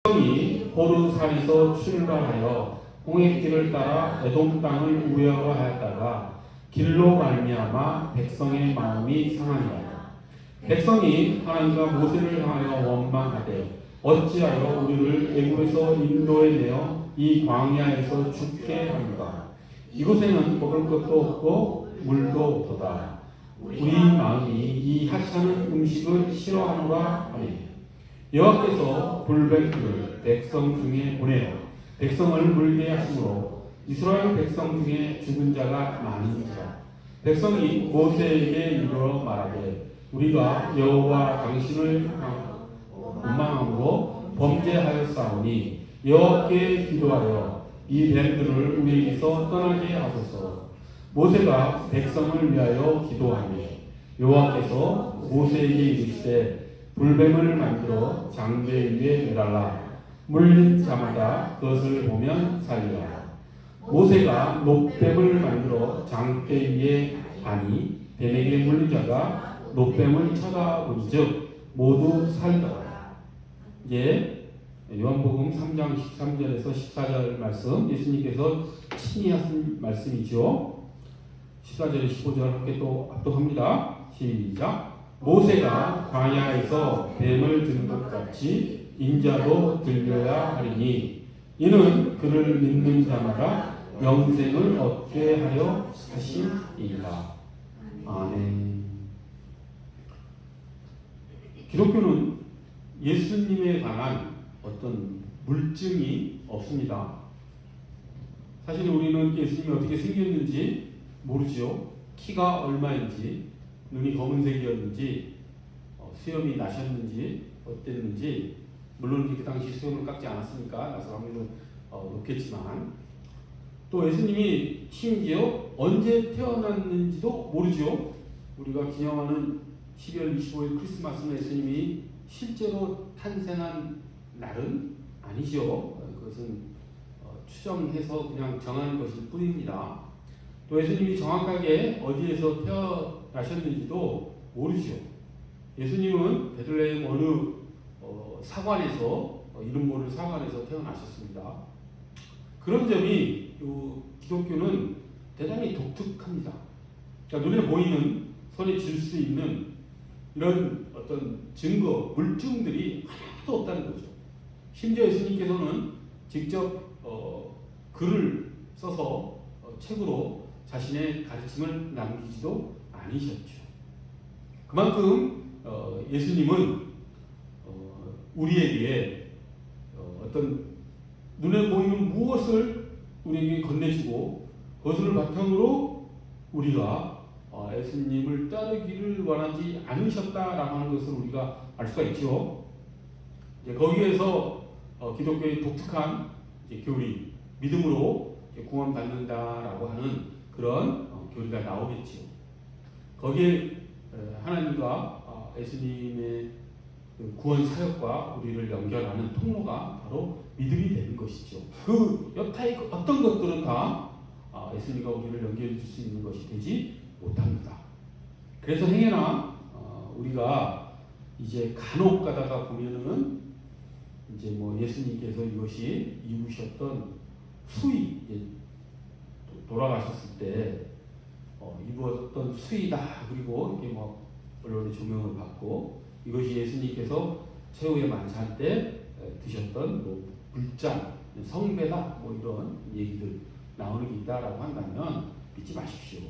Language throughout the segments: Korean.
백성이 호르산에서 출발하여 홍해길을 따라 에돔 땅을 우회하려 하였다가 길로 말미암아 백성의 마음이 상하니라. 백성이 하나님과 모세를 향하여 원망하되 어찌하여 우리를 애굽에서 인도에 내어 이 광야에서 죽게 하는가. 이곳에는 먹을 것도 없고 물도 없도다. 우리 마음이 이 하찮은 음식을 싫어하노라 하니 여호와께서 불뱀들을 백성 중에 보내어 백성을 물게 하심으로 이스라엘 백성 중에 죽은 자가 많으니라. 백성이 모세에게 이르러 말하되 우리가 여호와 당신을 원망함으로 범죄하였사오니 여호와께 기도하여 이 뱀들을 우리에게서 떠나게 하소서. 모세가 백성을 위하여 기도하며 여호와께서 모세에게 이르시되 불뱀을 만들어 장대 위에 매달라 물린 자마다 그것을 보면 살리라. 모세가 놋뱀을 만들어 장대 위에 하니 뱀에게 물린 자가 놋뱀을 쳐다보니즉 모두 살더라. 이제 요한복음 3장 13절에서 14절 말씀 예수님께서 친히 하신 말씀이죠. 14절에 15절 함께 또 압독합니다. 시작. 모세가 광야에서 뱀을 드는 것 같이 인자도 들려야 하리니 이는 그를 믿는 자마다 영생을 얻게 하려 하심이라. 아멘. 기독교는 예수님에 관한 어떤 물증이 없습니다. 사실 우리는 예수님이 어떻게 생겼는지 모르죠. 키가 얼마인지, 눈이 검은색이었는지, 수염이 나셨는지, 어땠는지, 물론 그 당시 수염을 깎지 않았으니까 나서 확률은 높겠지만, 또 예수님이 심지어 언제 태어났는지도 모르죠. 우리가 기념하는 12월 25일 크리스마스는 예수님이 실제로 탄생한 날은 아니죠. 그것은 추정해서 그냥 정한 것일 뿐입니다. 또 예수님이 정확하게 어디에서 태어나셨는지도 모르죠. 예수님은 베들레헴 어느 사관에서 이름 모를 사관에서 태어나셨습니다. 그런 점이 기독교는 대단히 독특합니다. 그러니까 눈에 보이는 손에 쥘 수 있는 이런 어떤 증거, 물증들이 하나도 없다는 거죠. 심지어 예수님께서는 직접 글을 써서 책으로 자신의 가르침을 남기지도 않으셨죠. 그만큼 예수님은 우리에게 어떤 눈에 보이는 무엇을 우리에게 건네주고 그것을 바탕으로 우리가 예수님을 따르기를 원하지 않으셨다라고 하는 것을 우리가 알 수가 있죠. 이제 거기에서 기독교의 독특한 교리, 믿음으로 구원받는다라고 하는 그런 교리가 나오겠죠. 거기에 하나님과 예수님의 구원 사역과 우리를 연결하는 통로가 바로 믿음이 되는 것이죠. 그 여타의 어떤 것들은 다 예수님과 우리를 연결해 줄 수 있는 것이 되지 못합니다. 그래서 행여나 우리가 이제 간혹 가다가 보면은 이제 뭐 예수님께서 이것이 입으셨던 수의, 돌아가셨을 때 입었던 수의다, 그리고 이렇게 뭐 언론의 조명을 받고 이것이 예수님께서 최후의 만찬 때 드셨던 뭐 불장, 성배다, 뭐 이런 얘기들 나오는 게 있다라고 한다면 믿지 마십시오.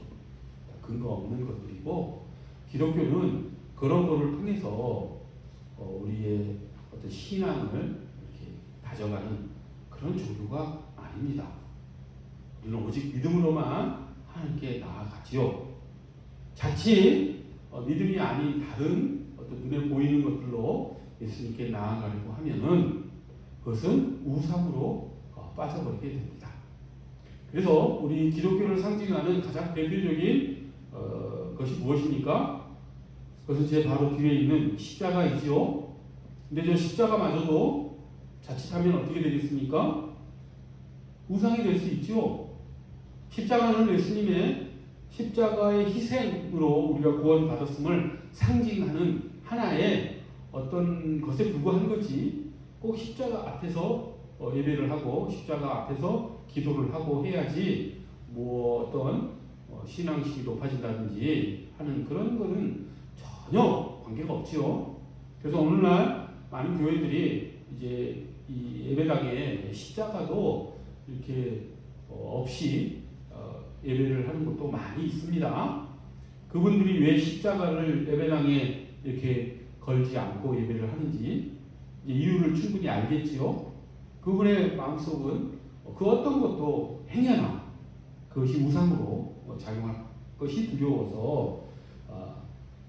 근거 없는 것들이고, 기독교는 그런 거를 통해서 우리의 어떤 신앙을 이렇게 다져가는 그런 종교가 아닙니다. 우리는 오직 믿음으로만 하나님께 나아가지요. 자칫 믿음이 아닌 다른 어떤 눈에 보이는 것들로 예수님께 나아가려고 하면은 그것은 우상으로 빠져버리게 됩니다. 그래서 우리 기독교를 상징하는 가장 대표적인 것이 무엇입니까? 그것은 제 바로 뒤에 있는 십자가이지요. 근데 저 십자가마저도 자칫하면 어떻게 되겠습니까? 우상이 될 수 있죠. 십자가는 예수님의 십자가의 희생으로 우리가 구원받았음을 상징하는 하나의 어떤 것에 불과한 거지, 꼭 십자가 앞에서 예배를 하고 십자가 앞에서 기도를 하고 해야지 뭐 어떤 신앙심이 높아진다든지 하는 그런 거는 전혀 관계가 없지요. 그래서 오늘날 많은 교회들이 이제 이 예배당에 십자가도 이렇게 없이 예배를 하는 것도 많이 있습니다. 그분들이 왜 십자가를 예배당에 이렇게 걸지 않고 예배를 하는지 이유를 충분히 알겠지요. 그분의 마음속은 그 어떤 것도 행여나 그것이 우상으로 작용할 것이 두려워서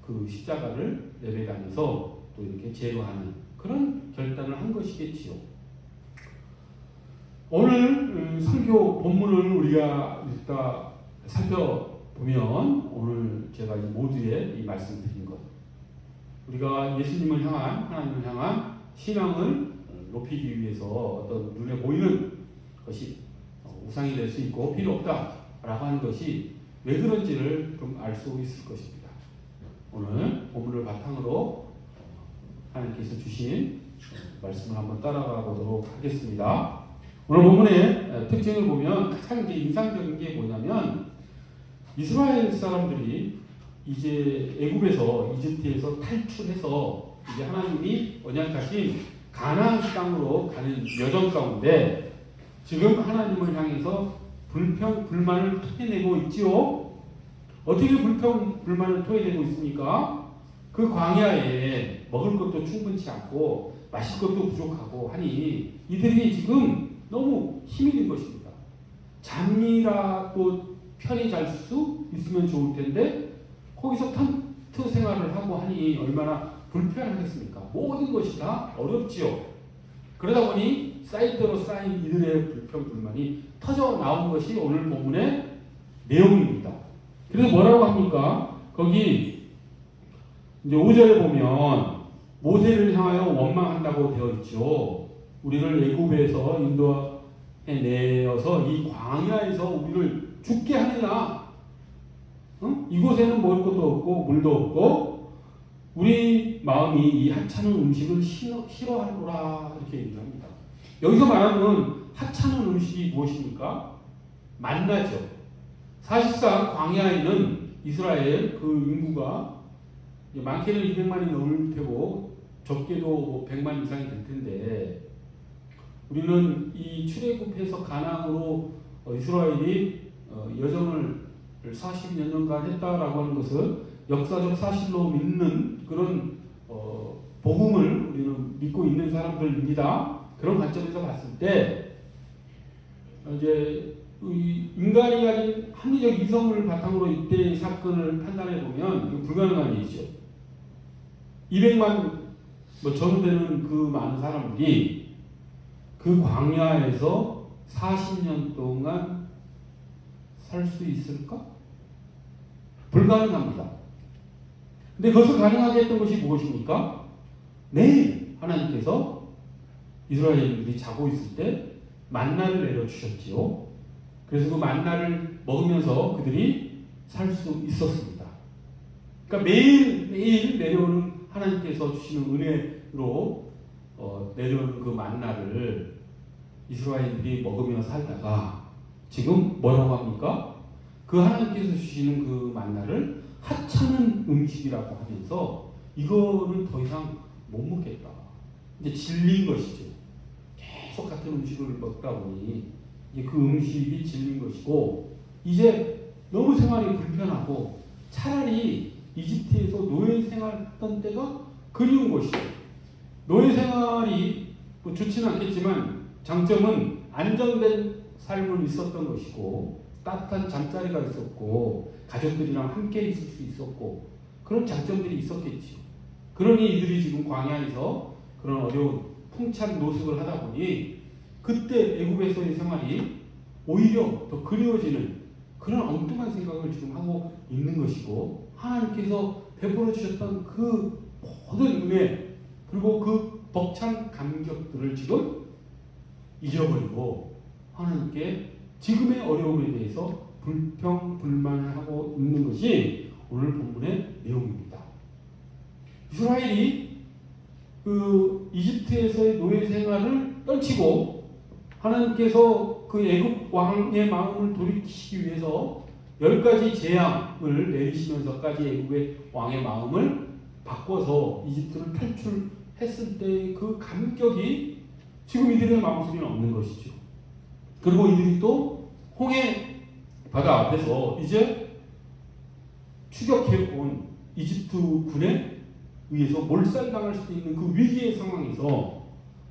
그 십자가를 예배당에서 또 이렇게 제거하는 그런 결단을 한 것이겠지요. 오늘 설교 본문을 우리가 읽다 살펴보면 오늘 제가 모두에 이 말씀 드린 것, 우리가 예수님을 향한, 하나님을 향한 신앙을 높이기 위해서 어떤 눈에 보이는 것이 우상이 될 수 있고 필요 없다라고 하는 것이 왜 그런지를 좀 알 수 있을 것입니다. 오늘 본문을 바탕으로 하나님께서 주신 말씀을 한번 따라가 보도록 하겠습니다. 오늘 본문의 특징을 보면 가장 이제 인상적인 게 뭐냐면 이스라엘 사람들이 이제 애굽에서 이집트에서 탈출해서 이제 하나님이 언약하신 가나안 땅으로 가는 여정 가운데 지금 하나님을 향해서 불만을 토해내고 있지요. 어떻게 불만을 토해내고 있습니까? 그 광야에 먹을 것도 충분치 않고 마실 것도 부족하고 하니 이들이 지금 너무 힘이 든 것입니다. 잠이라도 편히 잘 수 있으면 좋을 텐데 거기서 텐트 생활을 하고 하니 얼마나 불편하겠습니까? 모든 것이 다 어렵지요. 그러다 보니 쌓이대로 쌓인 이들의 불평불만이 터져 나온 것이 오늘 본문의 내용입니다. 그래서 뭐라고 합니까? 거기 이제 5절에 보면 모세를 향하여 원망한다고 되어 있죠. 우리를 애굽에서 인도해 내어서 이 광야에서 우리를 죽게 하느냐? 응? 이곳에는 먹을 것도 없고 물도 없고 우리 마음이 이 하찮은 음식을 싫어하노라 이렇게 얘기합니다. 여기서 말하는 하찮은 음식이 무엇입니까? 만나죠. 사실상 광야에는 이스라엘 그 인구가 많게는 200만이 넘을 테고 적게도 100만 이상이 될 텐데 우리는 이 출애굽해서 가나안으로 이스라엘이 여정을 40여 년간 했다라고 하는 것을 역사적 사실로 믿는 그런 복음을 우리는 믿고 있는 사람들입니다. 그런 관점에서 봤을 때 이제 인간이 가진 합리적 이성을 바탕으로 이때의 사건을 판단해 보면 이거 불가능한 일이죠. 200만 전후 되는 그 많은 사람들이 그 광야에서 40년 동안 살 수 있을까? 불가능합니다. 근데 그것을 가능하게 했던 것이 무엇입니까? 매일 하나님께서 이스라엘인들이 자고 있을 때 만나를 내려주셨지요. 그래서 그 만나를 먹으면서 그들이 살 수 있었습니다. 그러니까 매일 내려오는 하나님께서 주시는 은혜로 내려오는 그 만나를 이스라엘인들이 먹으며 살다가 지금 뭐라고 합니까? 그 하나님께서 주시는 그 만나를 하찮은 음식이라고 하면서 이거는 더 이상 못 먹겠다. 이제 질린 것이죠. 계속 같은 음식을 먹다 보니 이제 그 음식이 질린 것이고 이제 너무 생활이 불편하고 차라리 이집트에서 노예 생활했던 때가 그리운 것이죠. 노예 생활이 뭐 좋지는 않겠지만 장점은 안정된 삶을 있었던 것이고 따뜻한 잠자리가 있었고 가족들이랑 함께 있을 수 있었고 그런 장점들이 있었겠지요. 그러니 이들이 지금 광야에서 그런 어려운 풍찬 노숙을 하다 보니 그때 애굽에서의 생활이 오히려 더 그리워지는 그런 엉뚱한 생각을 지금 하고 있는 것이고 하나님께서 베풀어 주셨던 그 모든 은혜 그리고 그 벅찬 감격들을 지금 잊어버리고 하나님께 지금의 어려움에 대해서 불평불만을 하고 있는 것이 오늘 본문의 내용입니다. 이스라엘이 그 이집트에서의 노예 생활을 떨치고 하나님께서 그 애굽 왕의 마음을 돌이키시기 위해서 10가지 재앙을 내리시면서까지 애굽의 왕의 마음을 바꿔서 이집트를 탈출했을 때의 그 감격이 지금 이들의 마음속에는 없는 것이죠. 그리고 이들이 또 홍해 바다 앞에서 이제 추격해온 이집트 군에 의해서 몰살당할 수도 있는 그 위기의 상황에서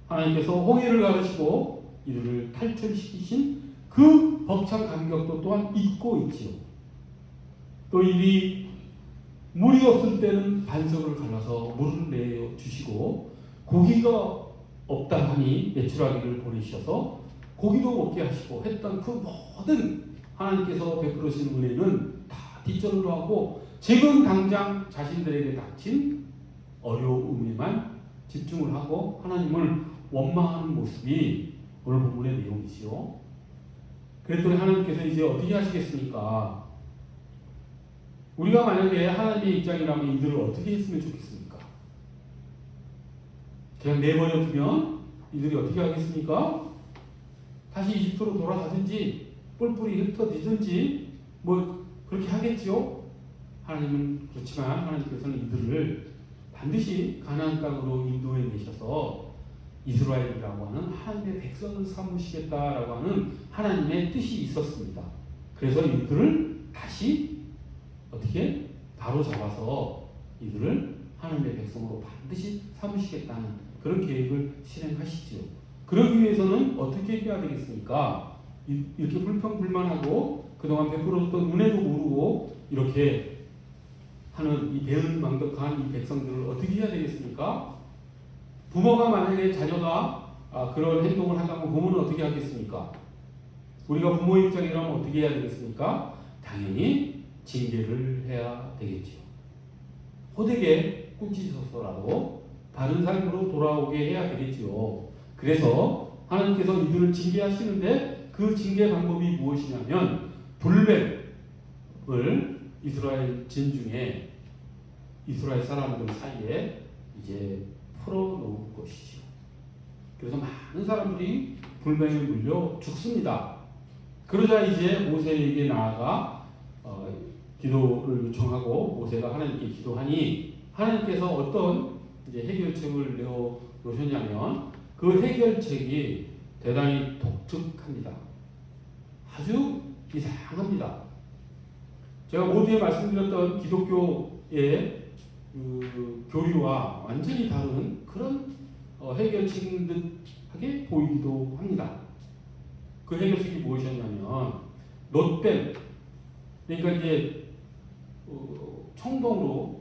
하나님께서 홍해를 가르시고 이들을 탈출시키신 그 벅찬 감격도 또한 잊고 있지요. 또 이들이 물이 없을 때는 반석을 갈라서 물을 내어 주시고 고기가 없다 하니 메추라기를 보내셔서 고기도 먹게 하시고 했던 그 모든 하나님께서 베풀으신 은혜는 다 뒷전으로 하고 지금 당장 자신들에게 닥친 어려움에만 집중을 하고 하나님을 원망하는 모습이 오늘 본문의 내용이지요. 그랬더니 하나님께서 이제 어떻게 하시겠습니까? 우리가 만약에 하나님의 입장이라면 이들을 어떻게 했으면 좋겠습니까? 그냥 내버려 두면 이들이 어떻게 하겠습니까? 다시 이집트로 돌아가든지 뿔뿔이 흩어지든지 뭐 그렇게 하겠지요. 하나님은 그렇지만 하나님께서는 이들을 반드시 가나안 땅으로 인도해 내셔서 이스라엘이라고 하는 하나님의 백성을 삼으시겠다라고 하는 하나님의 뜻이 있었습니다. 그래서 이들을 다시 어떻게 바로 잡아서 이들을 하나님의 백성으로 반드시 삼으시겠다는 그런 계획을 실행하시지요. 그러기 위해서는 어떻게 해야 되겠습니까? 이렇게 불평불만하고 그동안 베풀어줬던 은혜도 모르고 이렇게 하는 이 배은망덕한 이 백성들을 어떻게 해야 되겠습니까? 부모가 만약에 자녀가 그런 행동을 한다면 부모는 어떻게 하겠습니까? 우리가 부모 입장이라면 어떻게 해야 되겠습니까? 당연히 징계를 해야 되겠죠. 호되게 꾸짖어서라도 바른 삶으로 돌아오게 해야 되겠죠. 그래서 하나님께서 이들을 징계하시는데 그 징계 방법이 무엇이냐면 불뱀을 이스라엘 진중에 이스라엘 사람들 사이에 이제 풀어놓을 것이죠. 그래서 많은 사람들이 불뱀에 물려 죽습니다. 그러자 이제 모세에게 나아가 기도를 요청하고 모세가 하나님께 기도하니 하나님께서 어떤 이제 해결책을 내어 놓으셨냐면 그 해결책이 대단히 독특합니다. 아주 이상합니다. 제가 모두에 말씀드렸던 기독교의 그 교리와 완전히 다른 그런 해결책인 듯하게 보이기도 합니다. 그 해결책이 무엇이었냐면 놋뱀, 그러니까 이제 청동으로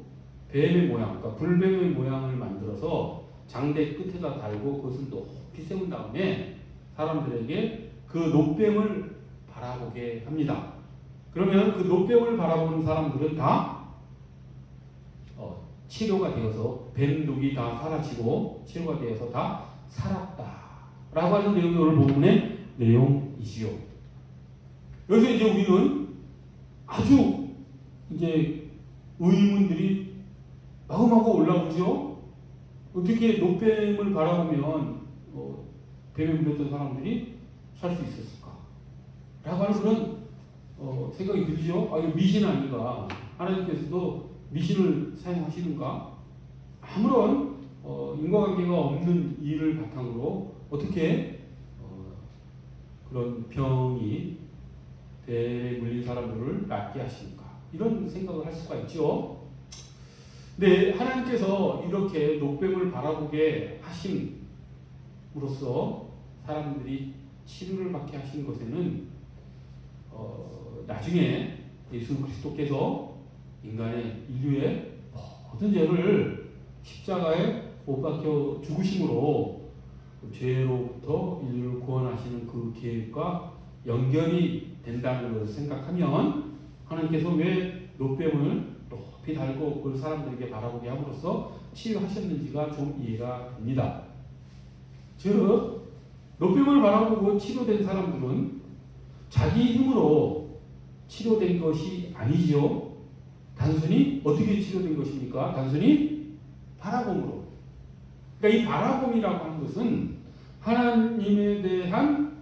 뱀의 모양, 그러니까 불뱀의 모양을 만들어서 장대 끝에다 달고 그것을 높이 세운 다음에 사람들에게 그 놋뱀을 바라보게 합니다. 그러면 그 놋뱀을 바라보는 사람들은 다 치료가 되어서 뱀독이 다 사라지고 치료가 되어서 다 살았다라고 하는 내용이 오늘 본문의 내용이지요. 여기서 이제 우리는 아주 이제 의문들이 마구마구 올라오죠. 어떻게 놋뱀을 바라보면 뱀에 물렸던 사람들이 살 수 있었을까? 라고 하는 그런 생각이 들죠. 이거 미신 아닌가? 하나님께서도 미신을 사용하시는가? 아무런 인과관계가 없는 일을 바탕으로 어떻게 그런 병이 배에 물린 사람들을 낫게 하십니까? 이런 생각을 할 수가 있죠. 네, 하나님께서 이렇게 놋뱀을 바라보게 하심으로써 사람들이 치료를 받게 하신 것에는 나중에 예수 그리스도께서 인류의 모든 죄를 십자가에 못 박혀 죽으심으로 죄로부터 인류를 구원하시는 그 계획과 연결이 된다는 것을 생각하면 하나님께서 왜 놋뱀을 높이 달고 그 사람들에게 바라보게 함으로써 치유하셨는지가 좀 이해가 됩니다. 즉 놋뱀을 바라보고 치료된 사람들은 자기 힘으로 치료된 것이 아니지요. 단순히 어떻게 치료된 것입니까? 단순히 바라봄으로. 그러니까 이 바라봄이라고 하는 것은 하나님에 대한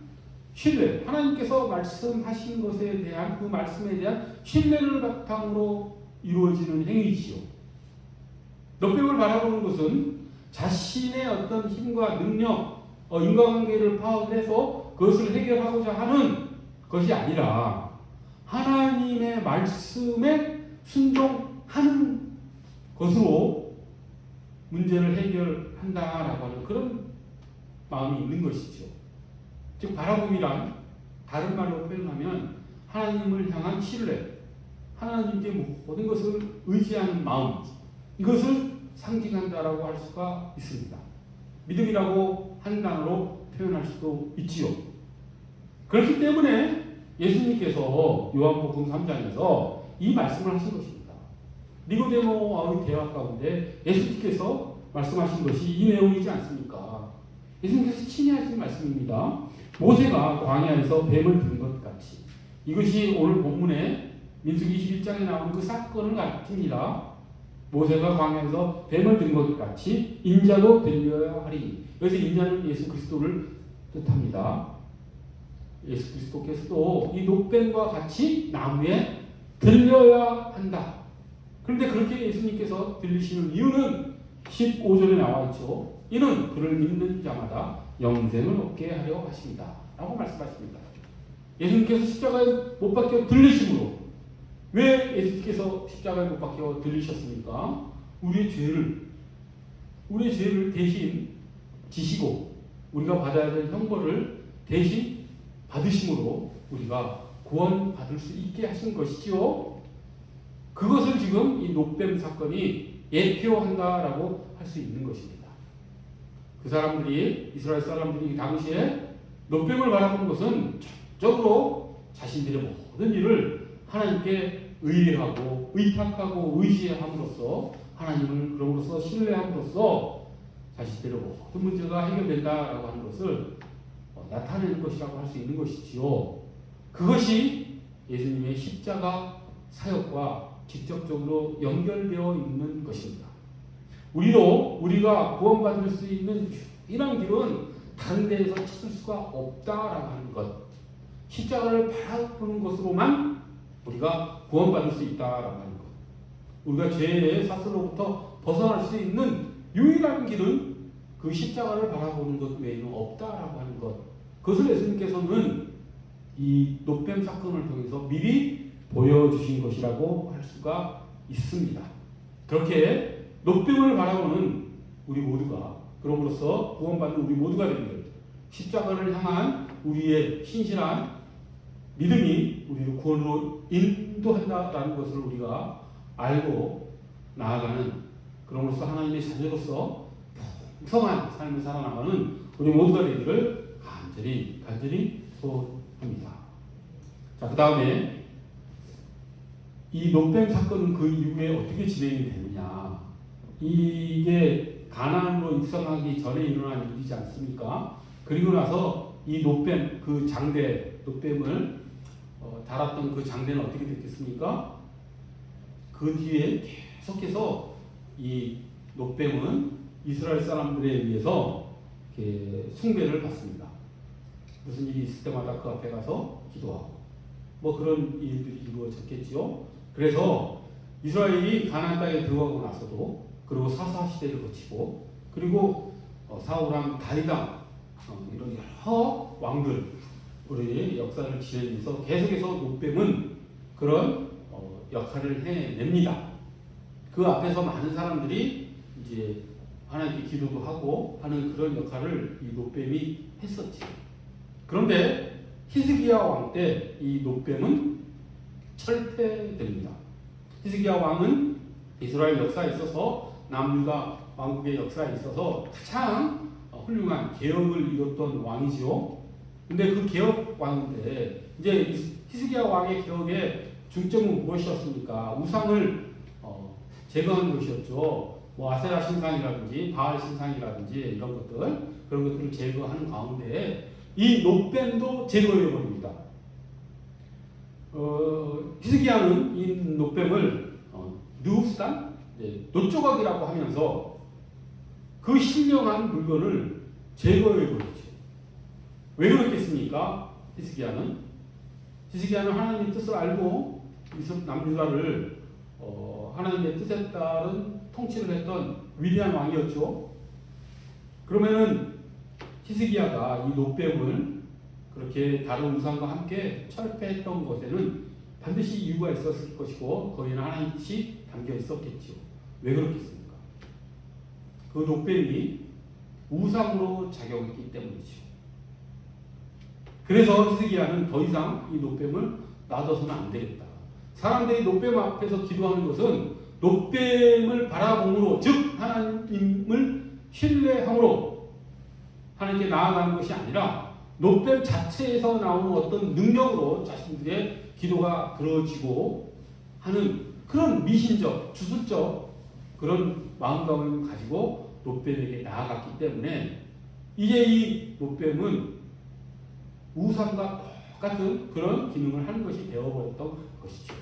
신뢰, 하나님께서 말씀하신 것에 대한 그 말씀에 대한 신뢰를 바탕으로 이루어지는 행위지요. 넉백을 바라보는 것은 자신의 어떤 힘과 능력, 인과관계를 파악해서 그것을 해결하고자 하는 것이 아니라 하나님의 말씀에 순종하는 것으로 문제를 해결한다라고 하는 그런 마음이 있는 것이죠. 즉 바라봄이란 다른 말로 표현하면 하나님을 향한 신뢰, 하나님께 모든 것을 의지하는 마음, 이것을 상징한다라고 할 수가 있습니다. 믿음이라고 한 단어로 표현할 수도 있지요. 그렇기 때문에 예수님께서 요한복음 3장에서 이 말씀을 하신 것입니다. 니고데모와의 대화 가운데 예수님께서 말씀하신 것이 이 내용이지 않습니까? 예수님께서 친히 하신 말씀입니다. 모세가 광야에서 뱀을 든 것 같이, 이것이 오늘 본문에 민수기 21장에 나온 그 사건을 같습니다. 모세가 광야에서 뱀을 든 것 같이 인자도 들려야 하리. 여기서 인자는 예수 그리스도를 뜻합니다. 예수 그리스도께서도 이 녹뱀과 같이 나무에 들려야 한다. 그런데 그렇게 예수님께서 들리시는 이유는 15절에 나와 있죠. 이는 그를 믿는 자마다 영생을 얻게 하려 하십니다. 라고 말씀하십니다. 예수님께서 십자가에 못 박혀 들리심으로, 왜 예수님께서 십자가에 못 박혀 들리셨습니까? 우리의 죄를 대신 지시고 우리가 받아야 될 형벌을 대신 받으심으로 우리가 구원받을 수 있게 하신 것이지요. 그것을 지금 이 녹뱀 사건이 예표한다라고 할 수 있는 것입니다. 그 사람들이, 이스라엘 사람들이 당시에 녹뱀을 바라본 것은 적극적으로 자신들의 모든 일을 하나님께 의뢰하고 의탁하고 의지함으로써 하나님을 그럼으로써 신뢰함으로써 자신들의 모든 문제가 해결된다라고 하는 것을 나타내는 것이라고 할 수 있는 것이지요. 그것이 예수님의 십자가 사역과 직접적으로 연결되어 있는 것입니다. 우리가 구원받을 수 있는 이런 길은 다른 데에서 찾을 수가 없다라고 하는 것, 십자가를 바라보는 것으로만 우리가 구원받을 수 있다라고 하는 것, 우리가 죄의 사슬로부터 벗어날 수 있는 유일한 길은 그 십자가를 바라보는 것 외에는 없다라고 하는 것, 그것을 예수님께서는 이 녹뱀 사건을 통해서 미리 보여주신 것이라고 할 수가 있습니다. 그렇게 녹뱀을 바라보는 우리 모두가, 그럼으로써 구원받는 우리 모두가 되는 십자가를 향한 우리의 신실한 믿음이 우리를 구원으로 인도한다라는 것을 우리가 알고 나아가는, 그럼으로써 하나님의 자녀로서 풍성한 삶을 살아나가는 우리 모두가 되기를 간절히 소원합니다. 자, 그 다음에 이 녹뱀 사건은 그 이후에 어떻게 진행이 되느냐. 이게 가나안으로 입성하기 전에 일어난 일이지 않습니까? 그리고 나서 이 녹뱀, 그 장대, 녹뱀을 달았던 그 장대는 어떻게 됐겠습니까? 그 뒤에 계속해서 이 녹뱀은 이스라엘 사람들에 의해서 숭배를 받습니다. 무슨 일이 있을 때마다 그 앞에 가서 기도하고 뭐 그런 일들이 이루어졌겠죠. 그래서 이스라엘이 가나안 땅에 들어가고 나서도, 그리고 사사 시대를 거치고, 그리고 사울왕, 다윗왕, 이런 여러 왕들의 역사를 지내면서 계속해서 녹뱀은 그런 역할을 해냅니다. 그 앞에서 많은 사람들이 이제 하나님께 기도도 하고 하는 그런 역할을 이 녹뱀이 했었지. 그런데 히스기야 왕 때 이 녹뱀은 철폐됩니다. 히스기야 왕은 이스라엘 역사에 있어서, 남유다 왕국의 역사에 있어서 가장 훌륭한 개혁을 이뤘던 왕이죠. 근데 그 개혁 왕인데, 이제 히스기야 왕의 개혁의 중점은 무엇이었습니까? 우상을 제거하는 것이었죠. 뭐 아세라 신상이라든지 바알 신상이라든지 이런 것들, 그런 것들을 제거하는 가운데 이 녹뱀도 제거해 버립니다. 히스기야는 이 녹뱀을 느흡스단, 노조각이라고 하면서 그 신령한 물건을 제거해 버렸죠. 왜 그렇겠습니까? 히스기야는 하나님의 뜻을 알고 남유다를 하나님의 뜻에 따른 통치를 했던 위대한 왕이었죠. 그러면은 히스기야가 이 놋뱀을 그렇게 다른 우상과 함께 철폐했던 것에는 반드시 이유가 있었을 것이고 거기는 하나님의 뜻이 담겨 있었겠죠. 왜 그렇겠습니까? 그 놋뱀이 우상으로 작용했기 때문이죠. 그래서 히스기야는 더 이상 이 놋뱀을 놔둬서는 안 되겠다. 사람들이 놋뱀 앞에서 기도하는 것은 놋뱀을 바라봄으로, 즉 하나님을 신뢰함으로 하나님께 나아가는 것이 아니라 놋뱀 자체에서 나오는 어떤 능력으로 자신들의 기도가 들어지고 하는 그런 미신적, 주술적 그런 마음감을 가지고 놋뱀에게 나아갔기 때문에 이제 이 놋뱀은 우상과 똑같은 그런 기능을 하는 것이 되어버렸던 것이죠.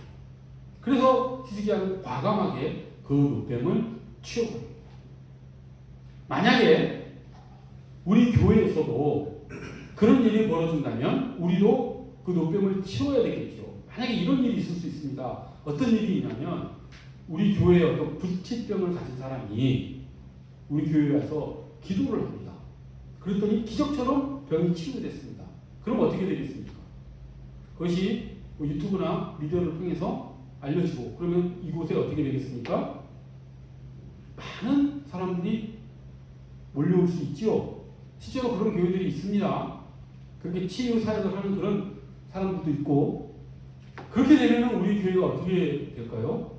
그래서 히스기야는 과감하게 그 놋뱀을 치워버립니다. 만약에 우리 교회에서도 그런 일이 벌어진다면 우리도 그 놋뱀을 치워야 되겠죠. 만약에 이런 일이 있을 수 있습니다. 어떤 일이 있냐면 우리 교회에 어떤 불치병을 가진 사람이 우리 교회에 와서 기도를 합니다. 그랬더니 기적처럼 병이 치유됐습니다. 그럼 어떻게 되겠습니까? 그것이 유튜브나 미디어를 통해서 알려지고 그러면 이곳에 어떻게 되겠습니까? 많은 사람들이 몰려올 수 있지요. 실제로 그런 교회들이 있습니다. 그렇게 치유 사역을 하는 그런 사람들도 있고 그렇게 되면 우리 교회가 어떻게 될까요?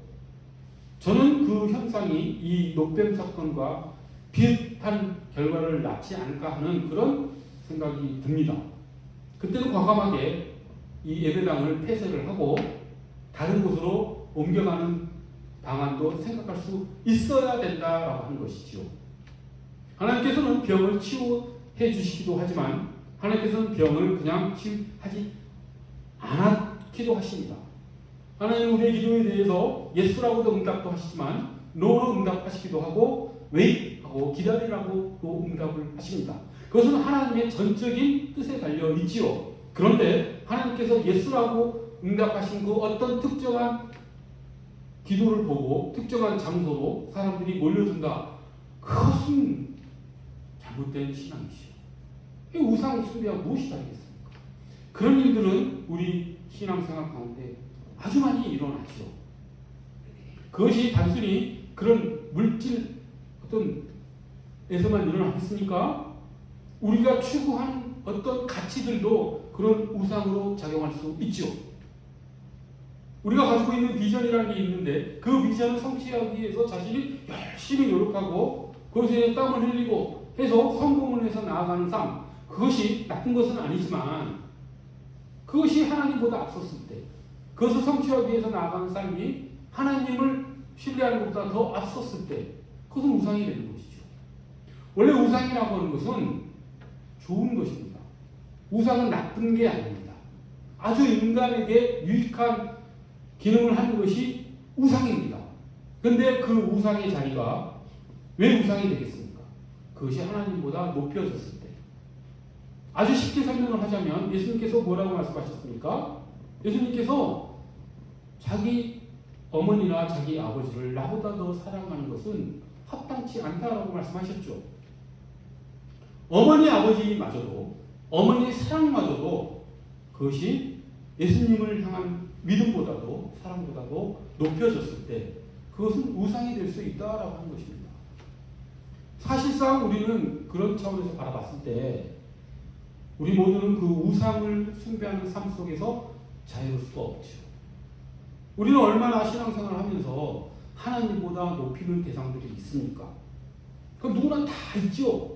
저는 그 현상이 이 놋뱀 사건과 비슷한 결과를 낳지 않을까 하는 그런 생각이 듭니다. 그때는 과감하게 이 예배당을 폐쇄를 하고 다른 곳으로 옮겨가는 방안도 생각할 수 있어야 된다라고 하는 것이지요. 하나님께서는 병을 치유해 주시기도 하지만 하나님께서는 병을 그냥 치유하지 않기도 하십니다. 하나님 우리의 기도에 대해서 예스라고도 응답도 하시지만 노로 응답하시기도 하고 웨이하고 기다리라고 또 응답을 하십니다. 그것은 하나님의 전적인 뜻에 달려 있지요. 그런데 하나님께서 예스라고 응답하신 그 어떤 특정한 기도를 보고 특정한 장소로 사람들이 몰려든다. 그것은 잘못된 신앙이시죠. 이 우상 숭배와 무엇이 다르겠습니까? 그런 일들은 우리 신앙생활 가운데 아주 많이 일어나죠. 그것이 단순히 그런 물질 어떤 에서만 일어나겠습니까? 우리가 추구하는 어떤 가치들도 그런 우상으로 작용할 수 있죠. 우리가 가지고 있는 비전이라는 게 있는데 그 비전을 성취하기 위해서 자신이 열심히 노력하고 그것에 땀을 흘리고 해서 성공을 해서 나아가는 삶, 그것이 나쁜 것은 아니지만 그것이 하나님보다 앞섰을 때 그것을 성취하기 위해서 나아가는 삶이 하나님을 신뢰하는 것보다 더 앞섰을 때 그것은 우상이 되는 것이죠. 원래 우상이라고 하는 것은 좋은 것입니다. 우상은 나쁜 게 아닙니다. 아주 인간에게 유익한 기능을 하는 것이 우상입니다. 그런데 그 우상의 자리가 왜 우상이 되겠습니까? 그것이 하나님보다 높여졌을 때. 아주 쉽게 설명을 하자면 예수님께서 뭐라고 말씀하셨습니까? 예수님께서 자기 어머니나 자기 아버지를 나보다 더 사랑하는 것은 합당치 않다라고 말씀하셨죠. 어머니 아버지마저도 어머니의 사랑마저도 그것이 예수님을 향한 믿음보다도 사랑보다도 높여졌을 때 그것은 우상이 될 수 있다라고 하는 것입니다. 사실상 우리는 그런 차원에서 바라봤을 때 우리 모두는 그 우상을 숭배하는 삶 속에서 자유로울 수가 없죠. 우리는 얼마나 신앙생활을 하면서 하나님보다 높이는 대상들이 있습니까? 그럼 누구나 다 있죠.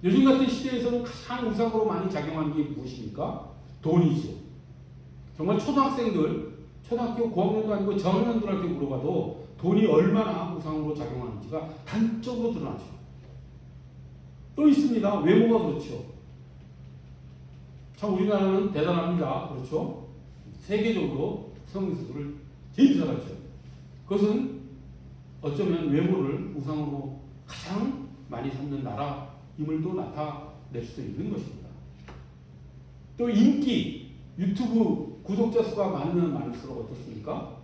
요즘 같은 시대에서는 가장 우상으로 많이 작용하는 게 무엇입니까? 돈이죠. 정말 초등학생들, 초등학교 고학년도 아니고 저학년들한테 물어봐도 돈이 얼마나 우상으로 작용하는지가 단적으로 드러나죠. 또 있습니다. 외모가 그렇죠. 참 우리나라는 대단합니다. 그렇죠? 세계적으로 성형수술을 제일 잘하죠. 그것은 어쩌면 외모를 우상으로 가장 많이 삼는 나라임을 또 나타낼 수도 있는 것입니다. 또 인기, 유튜브 구독자 수가 많을수록 어떻습니까?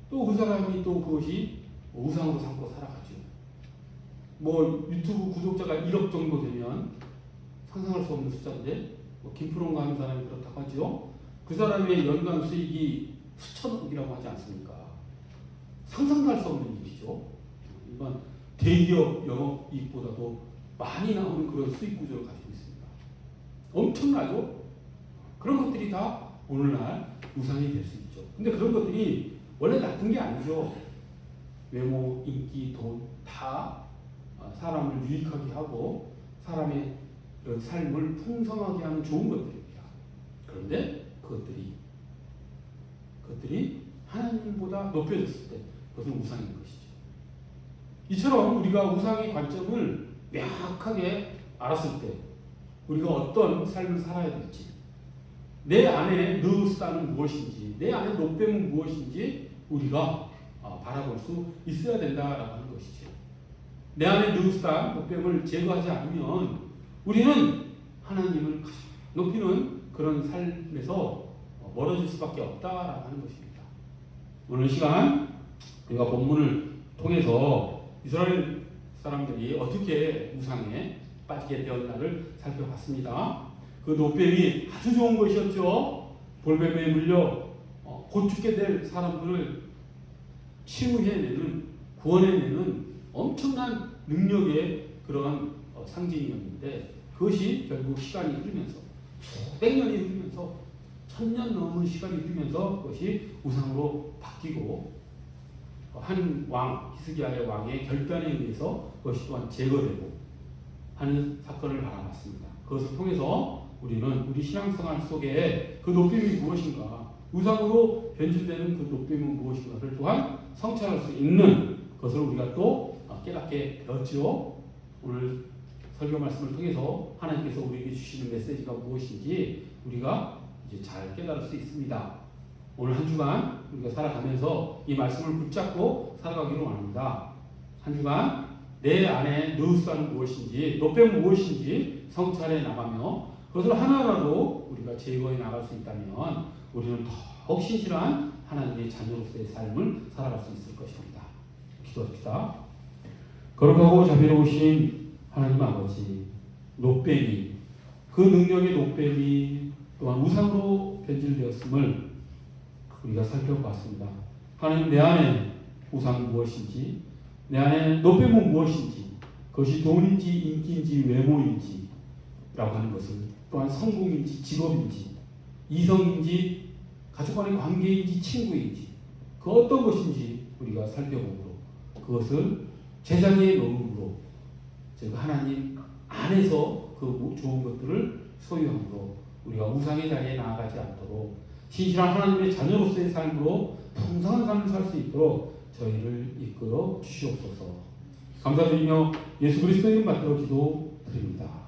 또 그 사람이 또 그것이 우상으로 삼고 살아가죠. 뭐 유튜브 구독자가 1억 정도 되면 상상할 수 없는 숫자인데, 뭐 김프롱가 하는 사람이 그렇다고 하죠. 그 사람의 연간 수익이 수천억이라고 하지 않습니까? 상상도 할 수 없는 일이죠. 일반 대기업 영업이익보다도 많이 나오는 그런 수익 구조를 가지고 있습니다. 엄청나죠? 그런 것들이 다 오늘날 우상이 될 수 있죠. 근데 그런 것들이 원래 나쁜 게 아니죠. 외모, 인기, 돈 다 사람을 유익하게 하고 사람의 삶을 풍성하게 하는 좋은 것들입니다. 그런데 그것들이 하나님보다 높여졌을 때 그것은 우상인 것이죠. 이처럼 우리가 우상의 관점을 명확하게 알았을 때 우리가 어떤 삶을 살아야 될지, 내 안에 느우스다는 무엇인지, 내 안에 노뱀은 무엇인지 우리가 바라볼 수 있어야 된다라고 하는 것이죠. 내 안에 느우스다, 노뱀을 제거하지 않으면 우리는 하나님을 가장 높이는 그런 삶에서 멀어질 수밖에 없다라고 하는 것입니다. 오늘 시간 우리가 본문을 통해서 이스라엘 사람들이 어떻게 우상에 빠지게 되었나를 살펴봤습니다. 그 노뱀이 아주 좋은 것이었죠. 볼뱀에 물려 곧 죽게 될 사람들을 치유해내는, 구원해내는 엄청난 능력의 그러한 상징이었는데, 그것이 결국 시간이 흐르면서 수백 년이 흐르면서 1000년 넘은 시간이 흐르면서 그것이 우상으로 바뀌고 한 왕, 히스기야의 왕의 결단에 의해서 그것이 또한 제거되고 하는 사건을 바라봤습니다. 그것을 통해서 우리는 우리 신앙생활 속에 그 노뱀이 무엇인가, 우상으로 변질되는 그 노뱀은 무엇인가를 또한 성찰할 수 있는 것을 우리가 또 깨닫게 되었죠. 오늘 설교 말씀을 통해서 하나님께서 우리에게 주시는 메시지가 무엇인지 우리가 이제 잘 깨달을 수 있습니다. 오늘 한 주간 우리가 살아가면서 이 말씀을 붙잡고 살아가기로 원합니다. 한 주간 내 안에 느우스는 무엇인지, 노뱀은 무엇인지 성찰해 나가며 그것을 하나라도 우리가 제거해 나갈 수 있다면 우리는 더욱 신실한 하나님의 자녀로서의 삶을 살아갈 수 있을 것입니다. 기도합시다. 거룩하고 자비로우신 하나님 아버지, 노뱀이, 그 능력의 노뱀이 또한 우상으로 변질되었음을 우리가 살펴봤습니다. 하나님, 내 안에 우상은 무엇인지, 내 안에 노뱀은 무엇인지, 그것이 돈인지 인기인지 외모인지 라고 하는 것을, 또한 성공인지 직업인지 이성인지 가족 간의 관계인지 친구인지 그 어떤 것인지 우리가 살펴보므로 그것을 제자리에 놓음으로, 즉 하나님 안에서 그 좋은 것들을 소유함으로 우리가 우상의 자리에 나아가지 않도록 신실한 하나님의 자녀로서의 삶으로 풍성한 삶을 살 수 있도록 저희를 이끌어 주시옵소서. 감사드리며 예수 그리스도의 이름 받들어 기도드립니다.